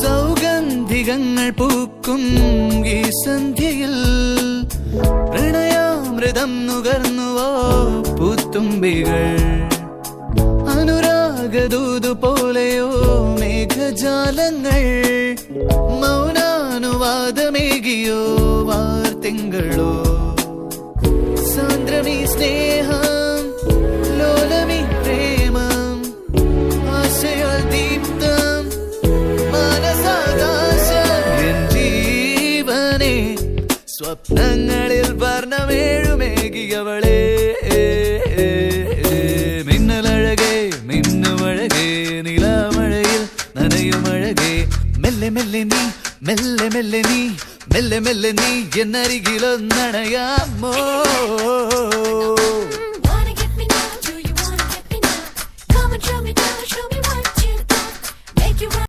സൗഗന്ധികങ്ങൾ പൂക്കും ഈ സന്ധ്യയിൽ പ്രണയാമൃതം നുകർന്നുവോ പൂത്തുമ്പികൾ അനുരാഗദൂതു പോലെയോ മേഘജാലങ്ങൾ മൗനാനുവാദമേകിയോ വാർത്തിങ്കളോ സാന്ദ്രമീ സ്നേഹം ലോലമീ പ്രേമം ആശയാൽ ദീപ്തം മനസാകാശം എൻ ജീവനെ സ്വപ്നങ്ങളിൽ വർണ്ണമേഴുമേകിയവളെ മിന്നലഴകേ മിന്നുമഴകേ നിലാമഴയിൽ നനയുമഴകേ മെല്ലെ മെല്ലെ നീ മെല്ലെ മെല്ലെ നീ മെല്ലെ മെല്ലെ നീ എന്നരികിലൊന്നണയാമോ